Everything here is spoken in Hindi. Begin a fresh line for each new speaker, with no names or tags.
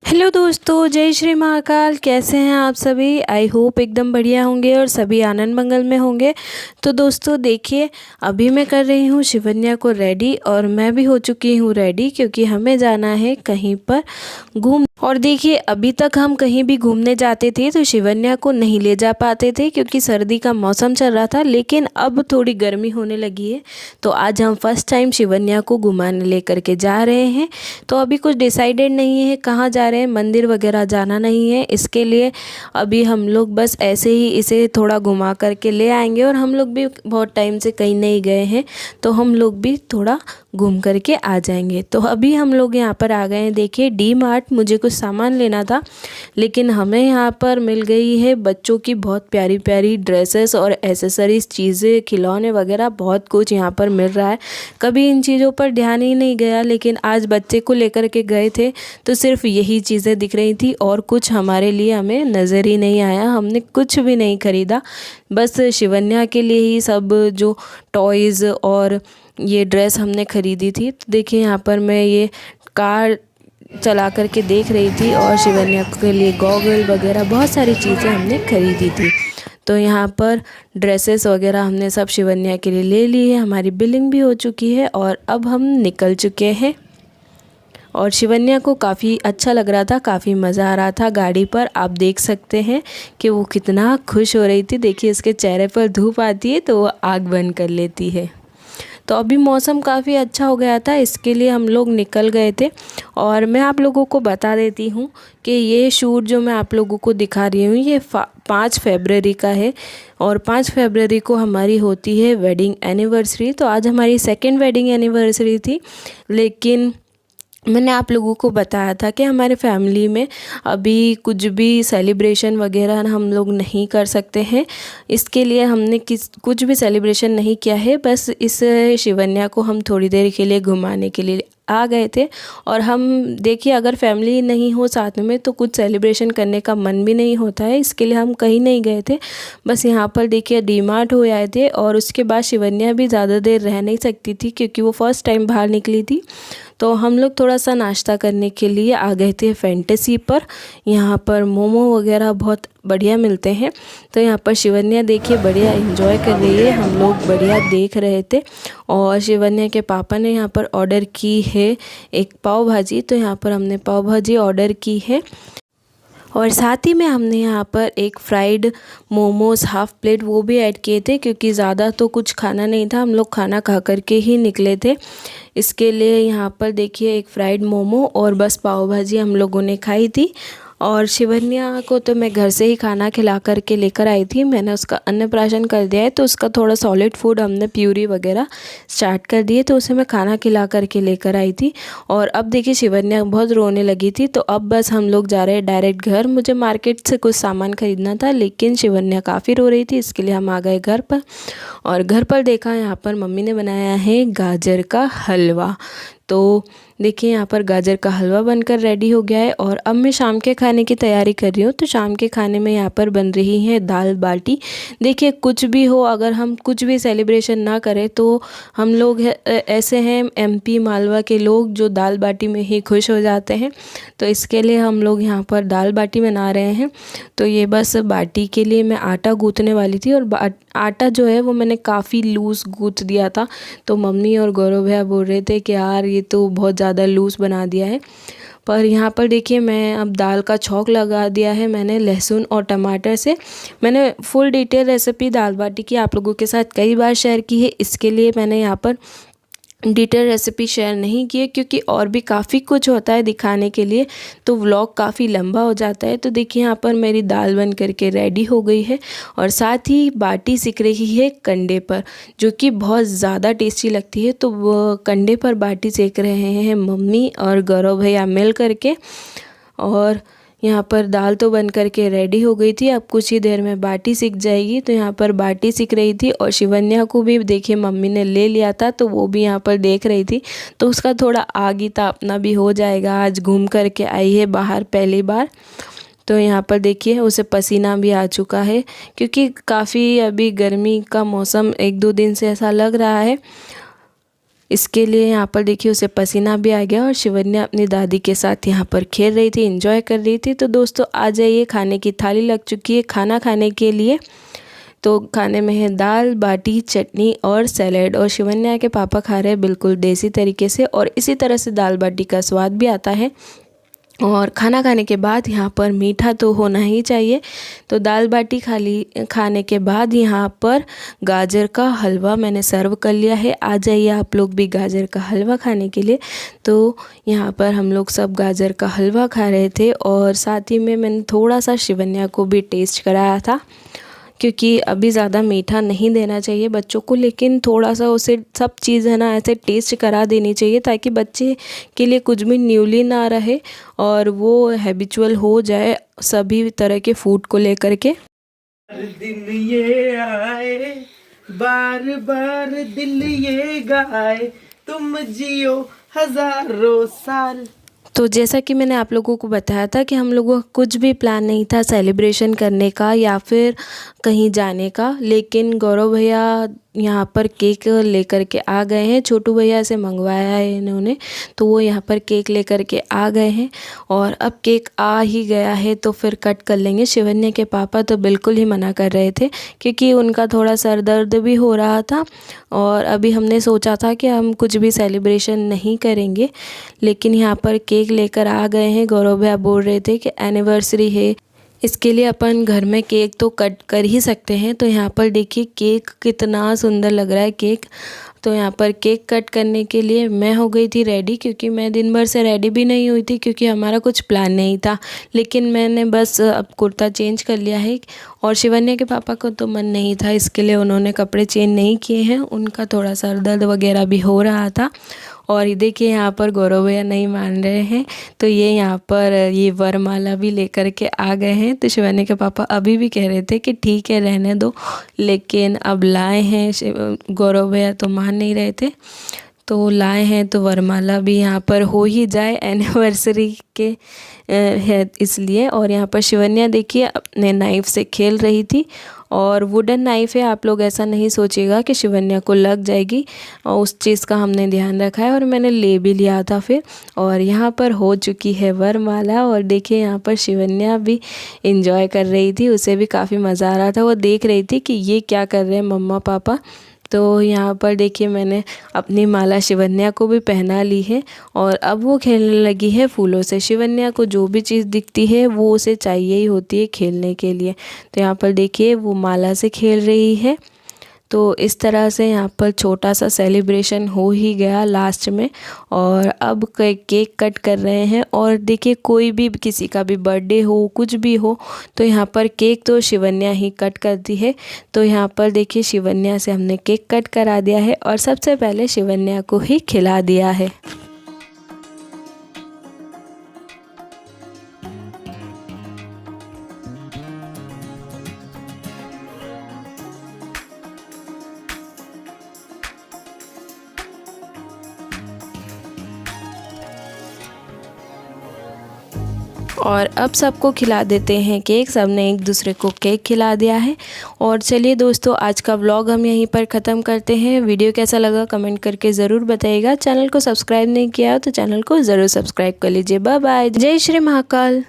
हेलो दोस्तों, जय श्री महाकाल। कैसे हैं आप सभी? आई होप एकदम बढ़िया होंगे और सभी आनंद मंगल में होंगे। तो दोस्तों देखिए, अभी मैं कर रही हूँ शिवन्या को रेडी और मैं भी हो चुकी हूँ रेडी, क्योंकि हमें जाना है कहीं पर घूम। और देखिए, अभी तक हम कहीं भी घूमने जाते थे तो शिवन्या को नहीं ले जा पाते थे क्योंकि सर्दी का मौसम चल रहा था, लेकिन अब थोड़ी गर्मी होने लगी है। तो आज हम फर्स्ट टाइम शिवन्या को घुमाने लेकर के जा रहे हैं। तो अभी कुछ डिसाइडेड नहीं है कहाँ जा रहे हैं, मंदिर वगैरह जाना नहीं है। इसके लिए अभी हम लोग बस ऐसे ही इसे थोड़ा घुमा करके ले आएंगे। और हम लोग भी बहुत टाइम से कहीं नहीं गए हैं, तो हम लोग भी थोड़ा घूम करके आ जाएंगे। तो अभी हम लोग यहाँ पर आ गए हैं। देखिए, डी मार्ट मुझे कुछ सामान लेना था, लेकिन हमें यहाँ पर मिल गई है बच्चों की बहुत प्यारी प्यारी ड्रेसेस और एसेसरीज, चीज़ें, खिलौने वगैरह बहुत कुछ यहाँ पर मिल रहा है। कभी इन चीज़ों पर ध्यान ही नहीं गया, लेकिन आज बच्चे को लेकर के गए थे तो सिर्फ यही चीज़ें दिख रही थी और कुछ हमारे लिए हमें नज़र ही नहीं आया। हमने कुछ भी नहीं खरीदा, बस शिवन्या के लिए ही सब जो टॉयज़ और ये ड्रेस हमने खरीदी थी। तो देखिए, यहाँ पर मैं ये कार चला करके देख रही थी और शिवन्या के लिए गॉगल वगैरह बहुत सारी चीज़ें हमने खरीदी थी। तो यहाँ पर ड्रेसेस वगैरह हमने सब शिवन्या के लिए ले ली है। हमारी बिलिंग भी हो चुकी है और अब हम निकल चुके हैं। और शिवन्या को काफ़ी अच्छा लग रहा था, काफ़ी मज़ा आ रहा था गाड़ी पर। आप देख सकते हैं कि वो कितना खुश हो रही थी। देखिए, इसके चेहरे पर धूप आती है तो वो आग बंद कर लेती है। तो अभी मौसम काफ़ी अच्छा हो गया था, इसके लिए हम लोग निकल गए थे। और मैं आप लोगों को बता देती हूँ कि ये शूट जो मैं आप लोगों को दिखा रही हूँ ये 5 फरवरी का है। और 5 फरवरी को हमारी होती है वेडिंग एनिवर्सरी। तो आज हमारी सेकंड वेडिंग एनिवर्सरी थी, लेकिन मैंने आप लोगों को बताया था कि हमारे फैमिली में अभी कुछ भी सेलिब्रेशन वगैरह हम लोग नहीं कर सकते हैं। इसके लिए हमने कुछ भी सेलिब्रेशन नहीं किया है। बस इस शिवन्या को हम थोड़ी देर के लिए घुमाने के लिए आ गए थे। और हम देखिए, अगर फैमिली नहीं हो साथ में तो कुछ सेलिब्रेशन करने का मन भी नहीं होता है। इसके लिए हम कहीं नहीं गए थे, बस यहाँ पर देखिए डी मार्ट हो आए थे। और उसके बाद शिवन्या भी ज़्यादा देर रह नहीं सकती थी क्योंकि वो फर्स्ट टाइम बाहर निकली थी। तो हम लोग थोड़ा सा नाश्ता करने के लिए आ गए थे फैंटेसी पर। यहाँ पर मोमो वगैरह बहुत बढ़िया मिलते हैं। तो यहाँ पर शिवन्या देखिए बढ़िया एंजॉय कर रही है, हम लोग बढ़िया देख रहे थे। और शिवन्या के पापा ने यहाँ पर ऑर्डर की है एक पाव भाजी, तो यहाँ पर हमने पाव भाजी ऑर्डर की है। और साथ ही में हमने यहाँ पर एक फ्राइड मोमोज़ हाफ़ प्लेट वो भी ऐड किए थे, क्योंकि ज़्यादा तो कुछ खाना नहीं था, हम लोग खाना खा करके ही निकले थे। इसके लिए यहाँ पर देखिए एक फ्राइड मोमो और बस पाव भाजी हम लोगों ने खाई थी। और शिवन्या को तो मैं घर से ही खाना खिला करके लेकर आई थी। मैंने उसका अन्नप्राशन कर दिया है, तो उसका थोड़ा सॉलिड फूड हमने प्यूरी वगैरह स्टार्ट कर दिए, तो उसे मैं खाना खिला करके लेकर आई थी। और अब देखिए शिवन्या बहुत रोने लगी थी, तो अब बस हम लोग जा रहे हैं डायरेक्ट घर। मुझे मार्केट से कुछ सामान खरीदना था, लेकिन शिवन्या काफ़ी रो रही थी, इसके लिए हम आ गए घर पर। और घर पर देखा, यहाँ पर मम्मी ने बनाया है गाजर का हलवा। तो देखिए, यहाँ पर गाजर का हलवा बनकर रेडी हो गया है। और अब मैं शाम के खाने की तैयारी कर रही हूँ। तो शाम के खाने में यहाँ पर बन रही है दाल बाटी। देखिए, कुछ भी हो, अगर हम कुछ भी सेलिब्रेशन ना करें तो हम लोग ऐसे हैं एमपी मालवा के लोग जो दाल बाटी में ही खुश हो जाते हैं। तो इसके लिए हम लोग यहाँ पर दाल बाटी बना रहे हैं। तो ये बस बाटी के लिए मैं आटा गूँथने वाली थी, और आटा जो है वो मैंने काफ़ी लूज़ गूँथ दिया था। तो मम्मी और गौरव भैया बोल रहे थे कि यार ये तो बहुत ज़्यादा लूज़ बना दिया है। पर यहाँ पर देखिए, मैं अब दाल का छौंक लगा दिया है मैंने लहसुन और टमाटर से। मैंने फुल डिटेल रेसिपी दाल बाटी की आप लोगों के साथ कई बार शेयर की है, इसके लिए मैंने यहाँ पर डिटेल रेसिपी शेयर नहीं की है, क्योंकि और भी काफ़ी कुछ होता है दिखाने के लिए, तो व्लॉग काफ़ी लंबा हो जाता है। तो देखिए, यहाँ पर मेरी दाल बन करके रेडी हो गई है। और साथ ही बाटी सिक रही है कंडे पर, जो कि बहुत ज़्यादा टेस्टी लगती है। तो वो कंडे पर बाटी सेक रहे हैं मम्मी और गौरव भैया मिल करके। और यहाँ पर दाल तो बन करके रेडी हो गई थी, अब कुछ ही देर में बाटी सिक जाएगी। तो यहाँ पर बाटी सिक रही थी, और शिवन्या को भी देखिए मम्मी ने ले लिया था, तो वो भी यहाँ पर देख रही थी। तो उसका थोड़ा आग ही था, अपना भी हो जाएगा, आज घूम करके आई है बाहर पहली बार। तो यहाँ पर देखिए उसे पसीना भी आ चुका है, क्योंकि काफ़ी अभी गर्मी का मौसम 1-2 दिन से ऐसा लग रहा है। इसके लिए यहाँ पर देखिए उसे पसीना भी आ गया और शिवन्या अपनी दादी के साथ यहाँ पर खेल रही थी, एंजॉय कर रही थी। तो दोस्तों आ जाइए, खाने की थाली लग चुकी है खाना खाने के लिए। तो खाने में है दाल बाटी, चटनी और सैलेड। और शिवन्या के पापा खा रहे हैं बिल्कुल देसी तरीके से, और इसी तरह से दाल बाटी का स्वाद भी आता है। और खाना खाने के बाद यहाँ पर मीठा तो होना ही चाहिए। तो दाल बाटी खाने के बाद यहाँ पर गाजर का हलवा मैंने सर्व कर लिया है। आ जाइए आप लोग भी गाजर का हलवा खाने के लिए। तो यहाँ पर हम लोग सब गाजर का हलवा खा रहे थे, और साथ ही में मैंने थोड़ा सा शिवन्या को भी टेस्ट कराया था, क्योंकि अभी ज़्यादा मीठा नहीं देना चाहिए बच्चों को, लेकिन थोड़ा सा उसे सब चीज़ है ना ऐसे टेस्ट करा देनी चाहिए, ताकि बच्चे के लिए कुछ भी न्यूली ना रहे और वो हैबिचुअल हो जाए सभी तरह के फूड को लेकर के।
दिन ये आए बार बार दिल ये गाए, तुम जियो हजारों साल।
तो जैसा कि मैंने आप लोगों को बताया था कि हम लोगों का कुछ भी प्लान नहीं था सेलिब्रेशन करने का या फिर कहीं जाने का, लेकिन गौरव भैया यहाँ पर केक लेकर के आ गए हैं। छोटू भैया से मंगवाया है इन्होंने, तो वो यहाँ पर केक लेकर के आ गए हैं। और अब केक आ ही गया है तो फिर कट कर लेंगे। शिवन्या के पापा तो बिल्कुल ही मना कर रहे थे, क्योंकि उनका थोड़ा सर दर्द भी हो रहा था, और अभी हमने सोचा था कि हम कुछ भी सेलिब्रेशन नहीं करेंगे, लेकिन यहाँ पर केक लेकर आ गए हैं। गौरव भैया बोल रहे थे कि एनिवर्सरी है, इसके लिए अपन घर में केक तो कट कर ही सकते हैं। तो यहाँ पर देखिए केक कितना सुंदर लग रहा है केक। तो यहाँ पर केक कट करने के लिए मैं हो गई थी रेडी, क्योंकि मैं दिन भर से रेडी भी नहीं हुई थी, क्योंकि हमारा कुछ प्लान नहीं था। लेकिन मैंने बस अब कुर्ता चेंज कर लिया है, और शिवन्या के पापा को तो मन नहीं था, इसके लिए उन्होंने कपड़े चेंज नहीं किए हैं। उनका थोड़ा सर दर्द वगैरह भी हो रहा था। और ये देखिए यहाँ पर गौरव भैया नहीं मान रहे हैं, तो ये यहाँ पर ये वरमाला भी लेकर के आ गए हैं। तो शिवानी के पापा अभी भी कह रहे थे कि ठीक है रहने दो, लेकिन अब लाए हैं। गौरव भैया तो मान नहीं रहे थे, तो लाए हैं तो वरमाला भी यहाँ पर हो ही जाए एनिवर्सरी के है इसलिए। और यहाँ पर शिवन्या देखिए अपने नाइफ़ से खेल रही थी, और वुडन नाइफ़ है, आप लोग ऐसा नहीं सोचिएगा कि शिवन्या को लग जाएगी, और उस चीज़ का हमने ध्यान रखा है, और मैंने ले भी लिया था फिर। और यहाँ पर हो चुकी है वरमाला, और देखिए यहाँ पर शिवन्या भी इंजॉय कर रही थी, उसे भी काफ़ी मज़ा आ रहा था। वो देख रही थी कि ये क्या कर रहे हैं मम्मा पापा। तो यहाँ पर देखिए मैंने अपनी माला शिवन्या को भी पहना ली है, और अब वो खेलने लगी है फूलों से। शिवन्या को जो भी चीज़ दिखती है वो उसे चाहिए ही होती है खेलने के लिए। तो यहाँ पर देखिए वो माला से खेल रही है। तो इस तरह से यहाँ पर छोटा सा सेलिब्रेशन हो ही गया लास्ट में। और अब केक कट कर रहे हैं, और देखिए कोई भी किसी का भी बर्थडे हो कुछ भी हो, तो यहाँ पर केक तो शिवन्या ही कट करती है। तो यहाँ पर देखिए शिवन्या से हमने केक कट करा दिया है, और सबसे पहले शिवन्या को ही खिला दिया है। और अब सबको खिला देते हैं केक। सबने एक दूसरे को केक खिला दिया है। और चलिए दोस्तों, आज का व्लॉग हम यहीं पर ख़त्म करते हैं। वीडियो कैसा लगा कमेंट करके ज़रूर बताइएगा। चैनल को सब्सक्राइब नहीं किया तो चैनल को ज़रूर सब्सक्राइब कर लीजिए। बाय बाय, जय श्री महाकाल।